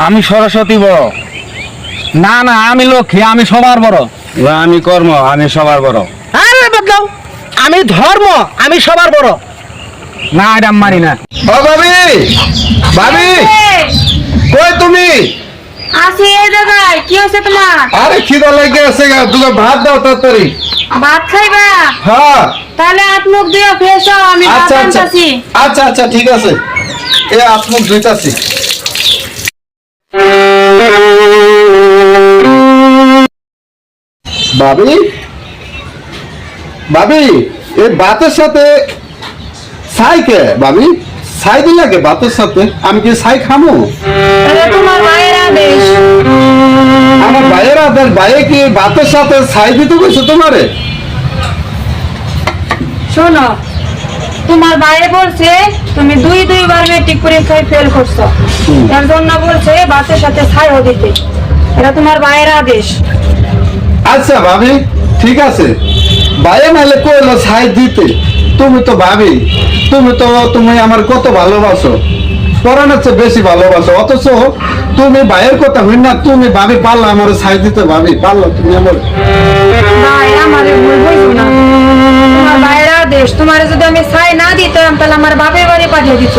আমি সরস্বতী বড়। না না, আমি লক্ষ্মী, আমি সবার বড়। আমি কর্ম, আমি সবার বড়। আরে বদলাও, আমি ধর্ম, আমি সবার বড়। না, এটা মানি না। ও ভাবি, ভাবি কই তুমি? আসি এই জায়গায়। কি হয়েছে তোমার? আরে খিদা লেগে আছে গা, দুটো ভাত দাও তাড়াতাড়ি। ভাত খাইবা? হ্যাঁ। তাহলে হাত মুখ দিয়ে ফ্রেশ হও, আমি ভাত আচ্ছা আচ্ছা আনতাছি। আচ্ছা আচ্ছা ঠিক আছে, এ আপনার ধুইতাছি। ভাবি, ভাবি এই ভাতের সাথে ছাই কে? ভাবি ছাই দিলা কে ভাতের সাথে? আমি কি ছাই খামো? এটা তোমার মায়ের আদেশ। আমার ভাইয়ের আদেশ? ভাইয়ে কি ভাতের সাথে ছাই দিতে কইছে তোমারে? শোনো, তোমার বাইরে বলছে তুমি দুইবার মেট্রিক পরীক্ষায় ফেল করছো, এর জন্য বলছে ভাতের সাথে ছাইও দিতে। এটা তোমার বাইরের আদেশ। আচ্ছা ভাবি ঠিক আছে, ভাইয়ে নাহলে কইলো ছাই দিতে। তুমি তো ভাবি, তুমি আমার কত ভালোবাসো, পড়ানোর চেয়ে বেশি ভালোবাসো, অথচ তুমি ভাইয়ের কথা হই না, তুমি ভাবি পারলা আমার ছাই দিতে? ভাবি পারলা তুমি আমার? ভাই আমারে ভুল বুঝো না, তোমার বাইরের আদেশ। তোমার যদি আমি ছাই না দিতাম তাহলে আমার বাপের বাড়ি পাঠিয়ে দিত।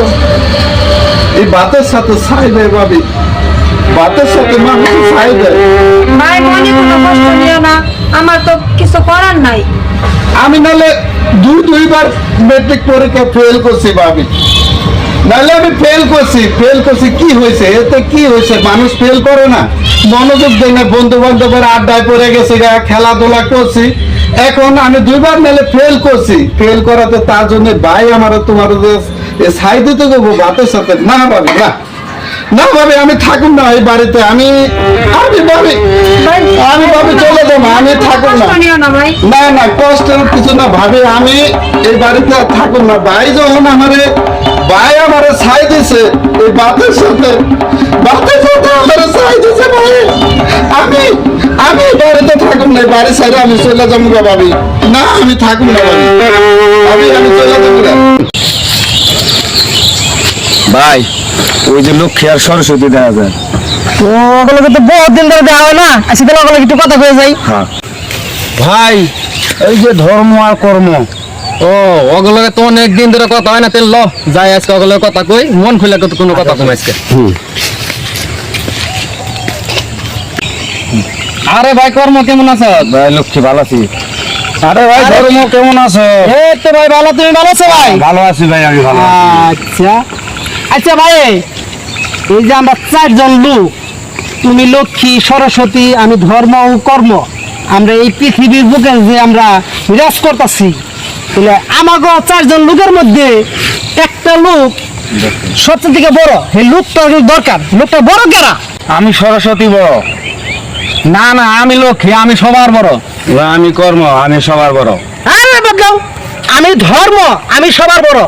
এই ভাতের সাথে ছাই দেয় ভাবি, ভাতের সাথে মানুষ ছাই দেয়। ভাই মনে কোনো কষ্ট নিও না, আমার তো কিছু করার নাই। আমি নাহলে দুইবার মেট্রিক পরীক্ষা ফেল করছি ভাবি, নাহলে আমি ফেল করছি কি হয়েছে? এতে কি হয়েছে? মানুষ ফেল করে না, মনোযোগ দেয় না, বন্ধু বান্ধবের আড্ডায় পড়ে গেছে, খেলাধুলা করছি। এখন আমি দুইবার নাহলে ফেল করছি, ফেল করাতে তার জন্য ভাই আমার তোমার ছাই দিতে দেবো ভাতের সাথে? না ভাবি, না না ভাবি, আমি থাকুন না এই বাড়িতে। আমি ভাবি চলে যাবো, আমি থাকুন না। কষ্ট নিও না ভাই। না না কষ্টের কিছু না ভাবি, আমি এই বাড়িতে আর থাকুন না। ভাই যখন ভাই আমারে ছাই দিছে এই ভাতের সাথে আমারে ছাই দিছে ভাই, আমি এই বাড়িতে থাকুন না, এই বাড়ি ছেড়ে আমি চলে যাবো গো ভাবি। না আমি থাকুন না ভাবি, আমি চলে যাবো না। ভাই, ওই যে লক্ষ্মী আর সরস্বতী দেখা যায়, ওগুলোকে তো বহুত দিন ধরে দেওয়া হয় না। আজকে তাহলে ওগুলো একটু কথা হয়ে যায়। হ্যাঁ ভাই, এই যে ধর্ম আর কর্ম, ও ওগুলোকে তো অনেক দিন ধরে কথা হয় না। তেল যাই আজকে ওগুলোর কথা কই, মন খুলে কোনো কথা কম আজকে। আরে ভাই, কর্ম কেমন আছো? ভাই লক্ষ্মী ভালো আছি। আরে ভাই, ধর্ম কেমন আছো? এই তো ভাই ভালো, তুমি ভালো আছো ভাই? ভালো আছি ভাই, আমি ভালো আছি। আচ্ছা আচ্ছা ভাই, এই যে আমরা চারজন লোক, তুমি লক্ষ্মী, সরস্বতী, আমি ধর্ম ও কর্ম, আমরা এই পৃথিবীর বুকে যে আমরা বিরাজ করতেছি, তাহলে আমাকে চারজন লোকের মধ্যে একটা লোক সবচেয়ে থেকে বড়, এই লোকটা দরকার। লোকটা বড় কেরা? আমি সরস্বতী বড়। না না, আমি লক্ষ্মী, আমি সবার বড়। আমি কর্ম, আমি সবার বড়। আরে বদলাও, আমি ধর্ম, আমি সবার বড়।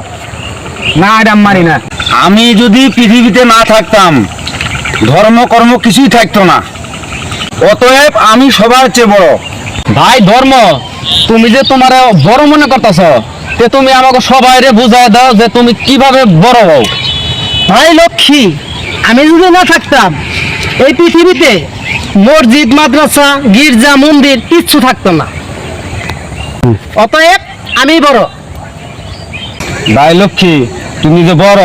না, এটা মানি না। আমি যদি পৃথিবীতে না থাকতাম, ধর্ম কর্ম কিছুই থাকতো না, অতএব আমি সবার চেয়ে বড়। ভাই ধর্ম, তুমি যে তোমার বড় মনে করতেছ, তে তুমি আমাকে সবাইরে বুঝাই দাও যে তুমি কিভাবে বড় হও। ভাই লক্ষ্মী, আমি যদি না থাকতাম এই পৃথিবীতে মসজিদ, মাদ্রাসা, গির্জা, মন্দির কিচ্ছু থাকতো না, অতএব আমি বড়। ভাই লক্ষ্মী, তুমি যে বড়,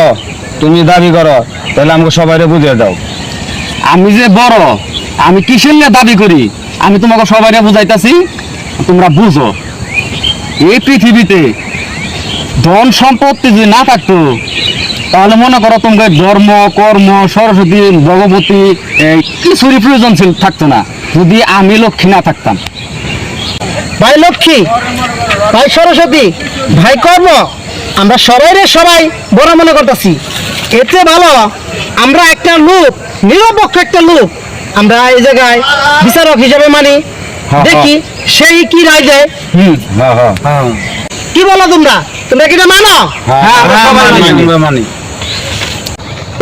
তুমি দাবি করো, তাহলে আমাকে সবাইরে বুঝিয়ে দাও। আমি যে বড়, আমি কিসের নিয়ে দাবি করি, আমি তোমাকে সবাইরে বুঝাইতাছি, তোমরা বুঝো। এই পৃথিবীতে ধন সম্পত্তি যদি না থাকতো, তাহলে মনে করো তোমাদের ধর্ম, কর্ম, সরস্বতী, ভগবতী কিছুরই প্রয়োজন থাকতো না, যদি আমি লক্ষ্মী না থাকতাম। ভাই লক্ষ্মী, ভাই সরস্বতী, ভাই কর্ম, আমরা সবাই বড় মনে করতেছি। এতে ভালো আমরা একটা লোক, নিরপেক্ষ একটা লোক, আমরা এই জায়গায় বিচারক হিসাবে মানি, দেখি সেই কি রায় দেয়। কি বলো তোমরা কি মানো? মানি।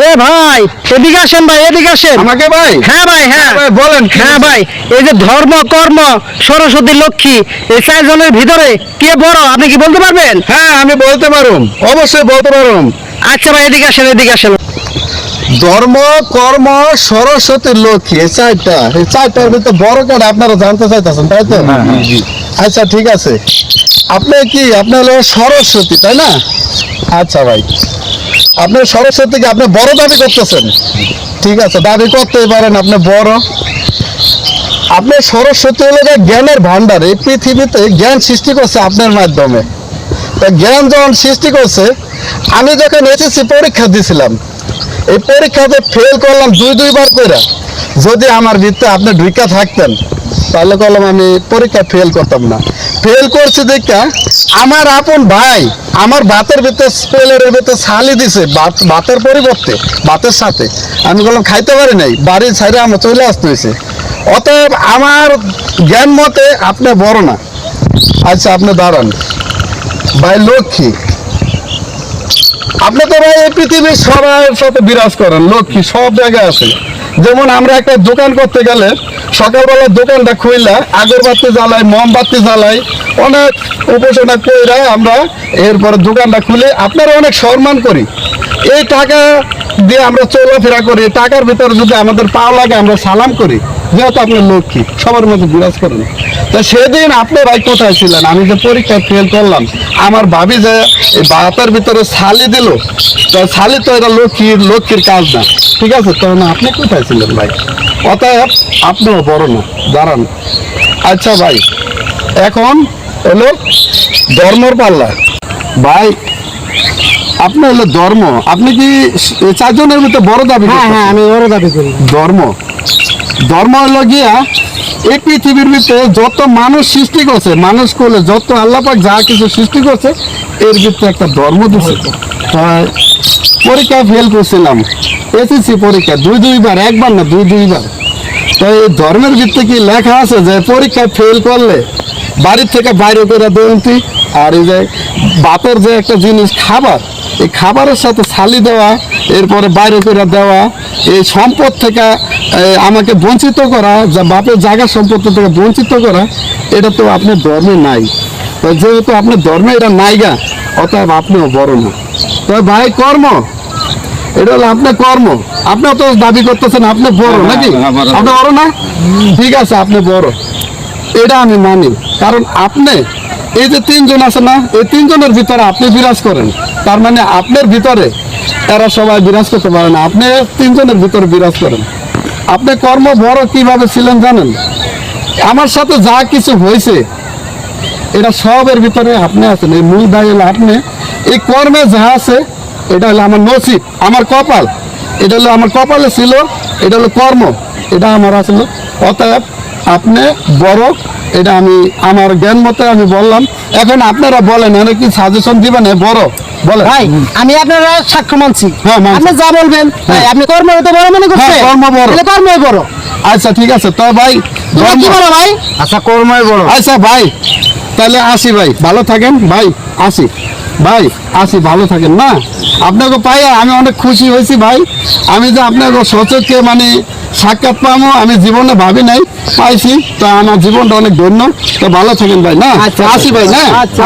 এ ভাই, এদিকে আসেন ভাই, এদিকে আসেন। আমাকে ভাই? হ্যাঁ ভাই, হ্যাঁ বলেন। হ্যাঁ ভাই, এই যে ধর্ম, কর্ম, সরস্বতী, লক্ষ্মী, এই চারজনের ভিতরে কে বড় আপনি কি বলতে পারবেন? হ্যাঁ আমি বলতে পারুম, অবশ্যই বলতে পারুম। আচ্ছা ভাই, এদিকে আসেন, এদিকে আসেন। ধর্ম, কর্ম, সরস্বতী, লক্ষ্মী, এই চারটার ভিতরে বড় কাটা আপনারা জানতে চাইতেছেন, তাই তো? আচ্ছা ঠিক আছে, আপনি কি আপনি হলো সরস্বতী, তাই না? আচ্ছা ভাই, আপনি সরস্বতীকে আপনি বড় দাবি করতেছেন, ঠিক আছে, দাবি করতেই পারেন আপনি বড়। আপনার সরস্বতী হলো যে জ্ঞানের ভান্ডার, এই পৃথিবীতে জ্ঞান সৃষ্টি করছে আপনার মাধ্যমে। তা জ্ঞান যখন সৃষ্টি করছে, আমি যখন এসএসসি পরীক্ষা দিয়েছিলাম, এই পরীক্ষাতে ফেল করলাম দুইবার করে। যদি আমার ভিতরে আপনি ঢুকা থাকতেন তাহলে করলাম আমি পরীক্ষা ফেল করতাম না। ফেল করছি দেখা আমার আপন ভাই আমার ভাতের ভিতরে স্পেলের ভিতরে ছালি দিছে, ভাতের পরিবর্তে ভাতের সাথে। আমি বললাম খাইতে পারি নাই, বাড়ির ছাইরে আমার চলে আসতে হয়েছে। অতএব আমার জ্ঞান মতে আপনি বড় না। আচ্ছা আপনি দাঁড়ান ভাই লক্ষ্মী, আপনি তো ভাই এই পৃথিবীর সবার সাথে বিরাজ করেন, লক্ষ্মী সব জায়গায় আছে। যেমন আমরা একটা দোকান করতে গেলে সকালবেলা দোকানটা খুইলা আগরবাতি জ্বালাই, মোমবাতি জ্বালাই, অনেক উপাসনা কইরা আমরা এরপরে দোকানটা খুলে আপনারা অনেক সম্মান করি। এই টাকা দিয়ে আমরা চলাফেরা করি, টাকার ভিতরে যদি আমাদের পাও লাগে আমরা সালাম করি, যেহেতু আপনি লক্ষ্মী সবার মধ্যে বিরাজ করেন। তা সেদিন আপনি ভাই কোথায় ছিলেন? আমি যে পরীক্ষা ফেল করলাম, আমার ভাবি যে এই বাতার ভিতরে ছালি দিল, তো ছালি তো এটা লক্ষ্মীর কাজ না, ঠিক আছে? তখন আপনি কোথায় ছিলেন ভাই? অতএব আপনিও বড় না, দাঁড়ান। আচ্ছা ভাই, এখন হলো ধর্মর পাল্লা। ভাই আপনি হলো ধর্ম, আপনি কি চারজনের ভিতরে বড় দাবি? হ্যাঁ আমি বড় দাবি করি। ধর্ম হলো গিয়া এই পৃথিবীর ভিতরে যত মানুষ সৃষ্টি করছে, মানুষ করলে যত আল্লাহ পাক যা কিছু সৃষ্টি করছে এর ভিতরে একটা ধর্ম দিছে। পরীক্ষা ফেল করছিলাম, এসএসসি পরীক্ষা দুইবার, একবার না দুইবার। তো এই ধর্মের ভিতরে কি লেখা আছে যে পরীক্ষা ফেল করলে বাড়ির থেকে বাইরে করে দেওয়া, আর এই যে বাতের যে একটা জিনিস খাবার, এই খাবারের সাথে ছালি দেওয়া, এরপরে বাইরে করে দেওয়া, এই সম্পদ থেকে আমাকে বঞ্চিত করা, যা বাপের জায়গা সম্পত্তি থেকে বঞ্চিত করা, এটা তো আপনার ধর্মে নাই। তো যেহেতু আপনার ধর্মে এটা নাইগা, অতএব আপনিও বড় না। তো ভাই কর্ম, এটা হলো আপনার কর্ম। আপনিও তো দাবি করতেছেন আপনি বড়, নাকি? আপনি বড় না? ঠিক আছে, আপনি বড়, এটা আমি মানি। কারণ আপনি এই যে তিনজন আছে না, এই তিনজনের ভিতরে আপনি বিরাজ করেন, তার মানে আপনার ভিতরে এরা সবাই বিরাজ করতে পারে না, আপনি তিনজনের ভিতরে বিরাজ করেন। আপনি কর্ম বড় কিভাবে ছিলেন জানেন? আমার সাথে যা কিছু হয়েছে এটা সবের ভিতরে আপনি আছেন। এই মূল দায় হলো আপনি। এই কর্মে যা আছে এটা হলো আমার নসিব, আমার কপাল, এটা হলো আমার কপালে ছিল, এটা হলো কর্ম, এটা আমার আসলে। অতএব আপনি বড়, এটা আমি আমার জ্ঞান মতে আমি বললাম। এখন আপনারা বলেন, কি সাজেশন দিবেন? বড় বলে ভাই আমি আপনারা সাক্ষ্য মানছি। হ্যাঁ, মানছি। আপনি যা বলবেন আপনি কর্ম তো বড় মনে করছেন। হ্যাঁ, কর্ম বড়। তাহলে কর্মই বড়। আচ্ছা ঠিক আছে, তো ভাই তোমরা কি বলো ভাই? আচ্ছা কর্মই বড়। আচ্ছা ভাই তাহলে আসি ভাই, ভালো থাকেন ভাই, আসি ভাই, আসি, ভালো থাকেন। না আপনাকে পাই আমি অনেক খুশি হয়েছি ভাই। আমি যে আপনাকে সচক্ষে মানে সাক্ষাৎ পাবো আমি জীবনে ভাবি নাই, পাইছি, তো আমার জীবনটা অনেক ধন্য। তো ভালো থাকেন ভাই, না? আচ্ছা, আসি ভাই, না? আচ্ছা।